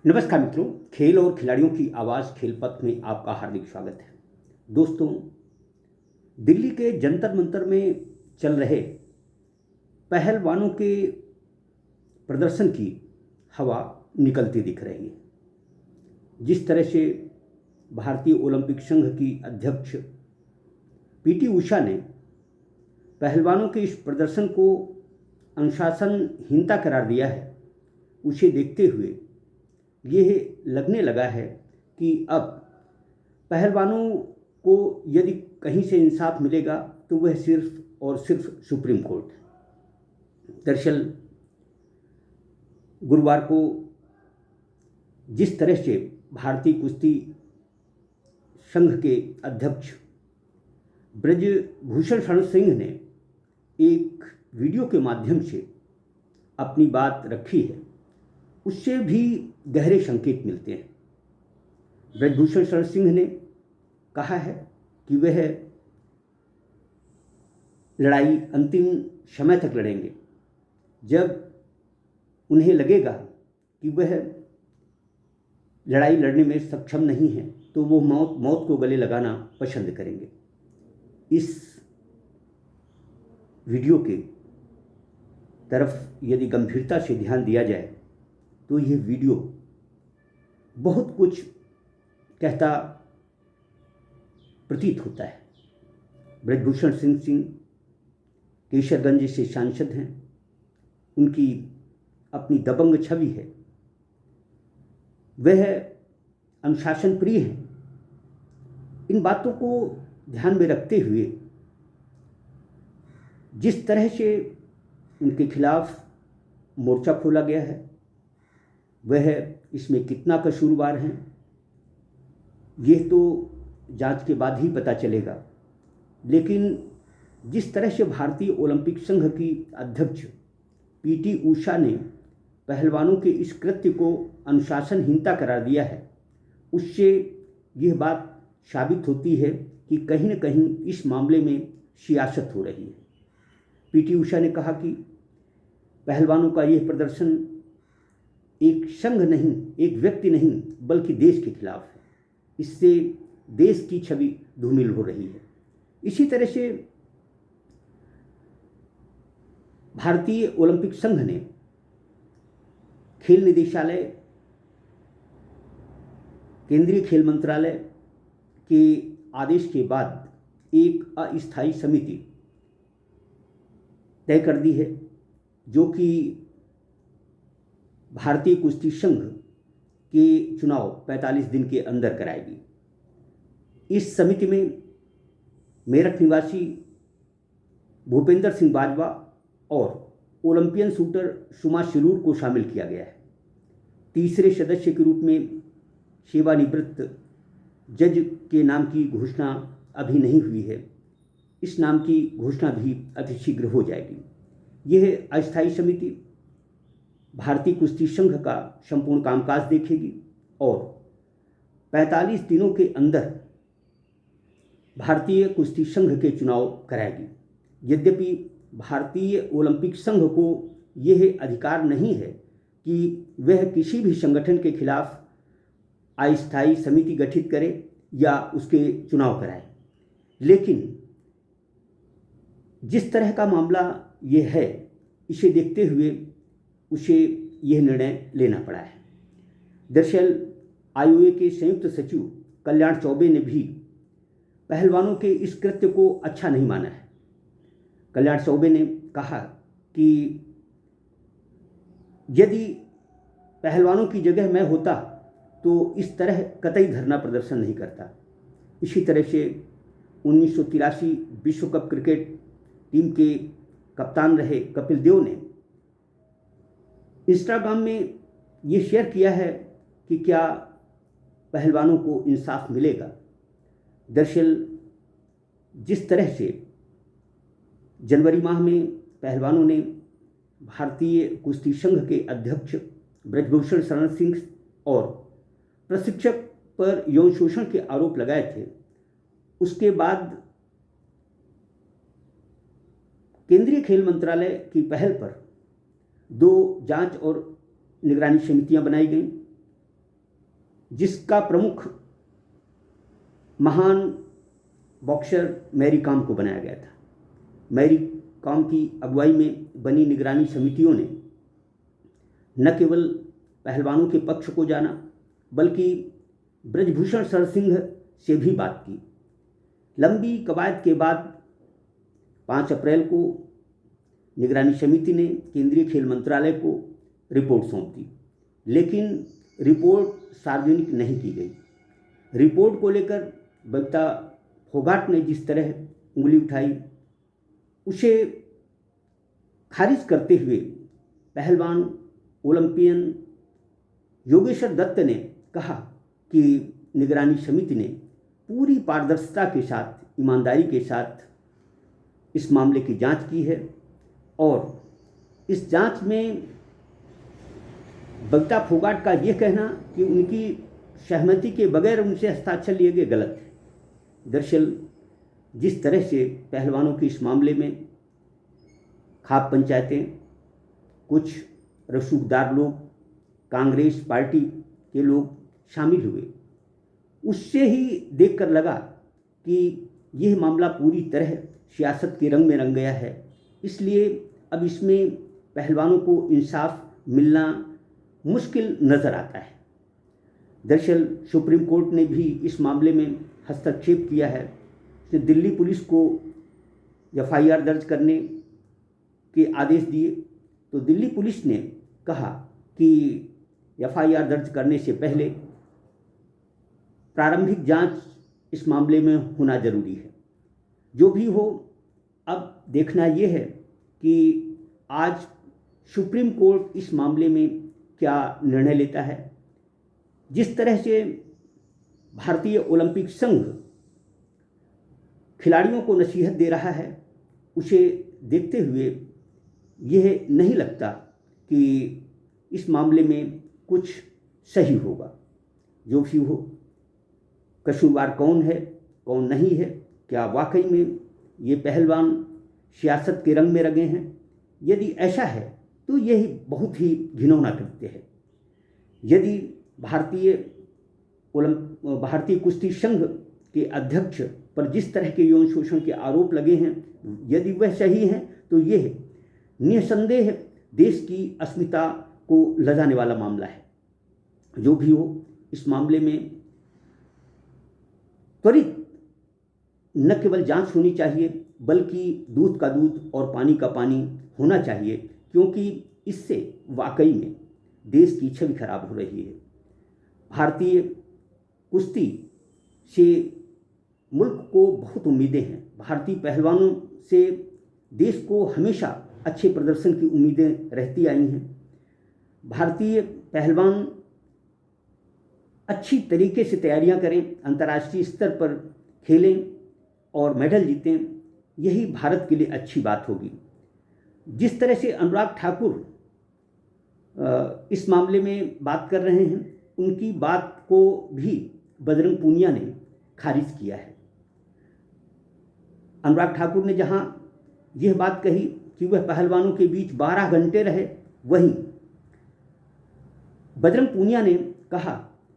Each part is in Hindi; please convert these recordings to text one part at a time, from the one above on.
नमस्कार मित्रों, खेल और खिलाड़ियों की आवाज़ खेल पथ में आपका हार्दिक स्वागत है। दोस्तों, दिल्ली के जंतर मंतर में चल रहे पहलवानों के प्रदर्शन की हवा निकलती दिख रही है। जिस तरह से भारतीय ओलंपिक संघ की अध्यक्ष पीटी उषा ने पहलवानों के इस प्रदर्शन को अनुशासनहीनता करार दिया है, उसे देखते हुए यह लगने लगा है कि अब पहलवानों को यदि कहीं से इंसाफ मिलेगा तो वह सिर्फ और सिर्फ सुप्रीम कोर्ट है। दरअसल गुरुवार को जिस तरह से भारतीय कुश्ती संघ के अध्यक्ष ब्रजभूषण शरण सिंह ने एक वीडियो के माध्यम से अपनी बात रखी है, उससे भी गहरे संकेत मिलते हैं। ब्रजभूषण शरण सिंह ने कहा है कि वह लड़ाई अंतिम समय तक लड़ेंगे। जब उन्हें लगेगा कि वह लड़ाई लड़ने में सक्षम नहीं है तो वो मौत को गले लगाना पसंद करेंगे। इस वीडियो के तरफ यदि गंभीरता से ध्यान दिया जाए तो यह वीडियो बहुत कुछ कहता प्रतीत होता है। ब्रजभूषण सिंह केशरगंज से सांसद हैं, उनकी अपनी दबंग छवि है, वह अनुशासन प्रिय हैं। इन बातों को ध्यान में रखते हुए जिस तरह से उनके खिलाफ मोर्चा खोला गया है, वह इसमें कितना कसूरवार हैं यह तो जांच के बाद ही पता चलेगा। लेकिन जिस तरह से भारतीय ओलंपिक संघ की अध्यक्ष पीटी उषा ने पहलवानों के इस कृत्य को अनुशासनहीनता करार दिया है, उससे यह बात साबित होती है कि कहीं न कहीं इस मामले में सियासत हो रही है। पीटी उषा ने कहा कि पहलवानों का यह प्रदर्शन एक संघ नहीं, एक व्यक्ति नहीं, बल्कि देश के खिलाफ है। इससे देश की छवि धूमिल हो रही है। इसी तरह से भारतीय ओलंपिक संघ ने खेल निदेशालय, केंद्रीय खेल मंत्रालय के आदेश के बाद एक अस्थायी समिति तय कर दी है, जो कि भारतीय कुश्ती संघ के चुनाव 45 दिन के अंदर कराएगी। इस समिति में मेरठ निवासी भूपेंद्र सिंह बाजवा और ओलंपियन शूटर सुमा शिरूर को शामिल किया गया है। तीसरे सदस्य के रूप में सेवानिवृत्त जज के नाम की घोषणा अभी नहीं हुई है। इस नाम की घोषणा भी अतिशीघ्र हो जाएगी। यह अस्थायी समिति भारतीय कुश्ती संघ का संपूर्ण कामकाज देखेगी और 45 दिनों के अंदर भारतीय कुश्ती संघ के चुनाव कराएगी। यद्यपि भारतीय ओलंपिक संघ को यह अधिकार नहीं है कि वह किसी भी संगठन के खिलाफ अस्थायी समिति गठित करे या उसके चुनाव कराए, लेकिन जिस तरह का मामला यह है, इसे देखते हुए उसे यह निर्णय लेना पड़ा है। दरअसल आईओए के संयुक्त सचिव कल्याण चौबे ने भी पहलवानों के इस कृत्य को अच्छा नहीं माना है। कल्याण चौबे ने कहा कि यदि पहलवानों की जगह मैं होता तो इस तरह कतई धरना प्रदर्शन नहीं करता। इसी तरह से 1983 विश्व कप क्रिकेट टीम के कप्तान रहे कपिल देव ने इंस्टाग्राम में ये शेयर किया है कि क्या पहलवानों को इंसाफ मिलेगा। दरअसल जिस तरह से जनवरी माह में पहलवानों ने भारतीय कुश्ती संघ के अध्यक्ष ब्रजभूषण शरण सिंह और प्रशिक्षक पर यौन शोषण के आरोप लगाए थे, उसके बाद केंद्रीय खेल मंत्रालय की पहल पर 2 जांच और निगरानी समितियां बनाई गईं जिसका प्रमुख महान बॉक्सर मैरी कॉम को बनाया गया था। मैरी कॉम की अगुवाई में बनी निगरानी समितियों ने न केवल पहलवानों के पक्ष को जाना बल्कि ब्रजभूषण शर सिंह से भी बात की। लंबी कवायद के बाद 5 अप्रैल को निगरानी समिति ने केंद्रीय खेल मंत्रालय को रिपोर्ट सौंप दी, लेकिन रिपोर्ट सार्वजनिक नहीं की गई। रिपोर्ट को लेकर बबीता फोगाट ने जिस तरह उंगली उठाई, उसे खारिज करते हुए पहलवान ओलंपियन योगेश्वर दत्त ने कहा कि निगरानी समिति ने पूरी पारदर्शिता के साथ, ईमानदारी के साथ इस मामले की जांच की है और इस जांच में बबीता फोगाट का यह कहना कि उनकी सहमति के बगैर उनसे हस्ताक्षर लिए गए गलत है। दरअसल जिस तरह से पहलवानों के इस मामले में खाप पंचायतें, कुछ रसूखदार लोग, कांग्रेस पार्टी के लोग शामिल हुए, उससे ही देखकर लगा कि यह मामला पूरी तरह सियासत के रंग में रंग गया है। इसलिए अब इसमें पहलवानों को इंसाफ मिलना मुश्किल नज़र आता है। दरअसल सुप्रीम कोर्ट ने भी इस मामले में हस्तक्षेप किया है। उसने दिल्ली पुलिस को FIR दर्ज करने के आदेश दिए, तो दिल्ली पुलिस ने कहा कि FIR दर्ज करने से पहले प्रारंभिक जांच इस मामले में होना जरूरी है। जो भी हो, अब देखना यह है कि आज सुप्रीम कोर्ट इस मामले में क्या निर्णय लेता है। जिस तरह से भारतीय ओलंपिक संघ खिलाड़ियों को नसीहत दे रहा है, उसे देखते हुए यह नहीं लगता कि इस मामले में कुछ सही होगा। जो भी हो, कसूरवार कौन है, कौन नहीं है, क्या वाकई में ये पहलवान सियासत के रंग में रंगे हैं? यदि ऐसा है तो यही बहुत ही घिनौना कृत्य है। यदि भारतीय कुश्ती संघ के अध्यक्ष पर जिस तरह के यौन शोषण के आरोप लगे हैं, यदि वह सही हैं, तो यह निसंदेह देश की अस्मिता को लजाने वाला मामला है। जो भी हो, इस मामले में त्वरित न केवल जांच होनी चाहिए बल्कि दूध का दूध और पानी का पानी होना चाहिए, क्योंकि इससे वाकई में देश की छवि खराब हो रही है। भारतीय कुश्ती से मुल्क को बहुत उम्मीदें हैं। भारतीय पहलवानों से देश को हमेशा अच्छे प्रदर्शन की उम्मीदें रहती आई हैं। भारतीय पहलवान अच्छी तरीके से तैयारियां करें, अंतर्राष्ट्रीय स्तर पर खेलें और मेडल जीतें, यही भारत के लिए अच्छी बात होगी। जिस तरह से अनुराग ठाकुर इस मामले में बात कर रहे हैं, उनकी बात को भी बजरंग पूनिया ने खारिज किया है। अनुराग ठाकुर ने जहां यह बात कही कि वह पहलवानों के बीच 12 घंटे रहे, वहीं बजरंग पूनिया ने कहा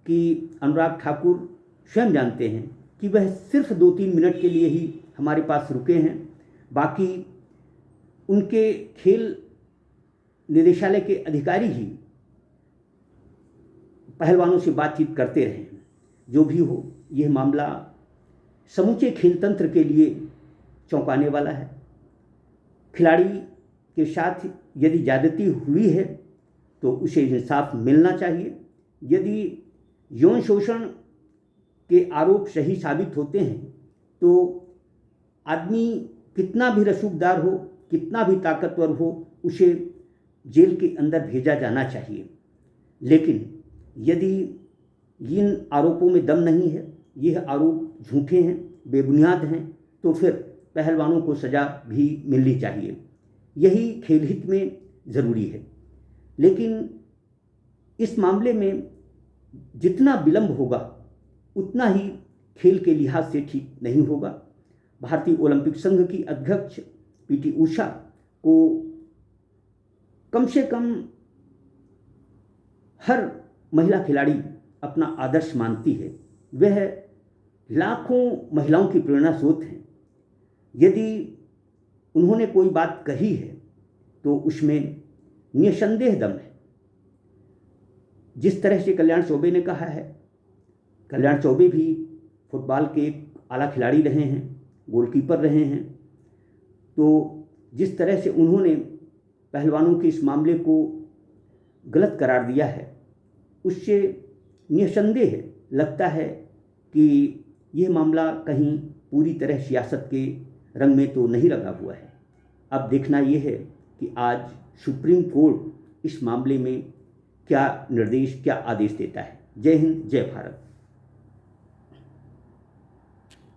कि अनुराग ठाकुर स्वयं जानते हैं कि वह सिर्फ 2-3 मिनट के लिए ही हमारे पास रुके हैं, बाकी उनके खेल निदेशालय के अधिकारी ही पहलवानों से बातचीत करते रहे हैं। जो भी हो, यह मामला समूचे खेल तंत्र के लिए चौंकाने वाला है। खिलाड़ी के साथ यदि ज्यादती हुई है तो उसे इंसाफ मिलना चाहिए। यदि यौन शोषण के आरोप सही साबित होते हैं तो आदमी कितना भी रसूखदार हो, कितना भी ताकतवर हो, उसे जेल के अंदर भेजा जाना चाहिए। लेकिन यदि इन आरोपों में दम नहीं है, यह आरोप झूठे हैं, बेबुनियाद हैं, तो फिर पहलवानों को सज़ा भी मिलनी चाहिए। यही खेल हित में ज़रूरी है। लेकिन इस मामले में जितना विलंब होगा उतना ही खेल के लिहाज से ठीक नहीं होगा। भारतीय ओलंपिक संघ की अध्यक्ष PT उषा को कम से कम हर महिला खिलाड़ी अपना आदर्श मानती है, वह लाखों महिलाओं की प्रेरणा स्रोत हैं। यदि उन्होंने कोई बात कही है तो उसमें निसंदेह दम है। जिस तरह से कल्याण चौबे ने कहा है, कल्याण चौबे भी फुटबॉल के एक आला खिलाड़ी रहे हैं, गोलकीपर रहे हैं। तो जिस तरह से उन्होंने पहलवानों के इस मामले को गलत करार दिया है, उससे निसंदेह लगता है कि यह मामला कहीं पूरी तरह सियासत के रंग में तो नहीं रंगा हुआ है। अब देखना यह है कि आज सुप्रीम कोर्ट इस मामले में क्या निर्देश, क्या आदेश देता है। जय हिंद, जय भारत।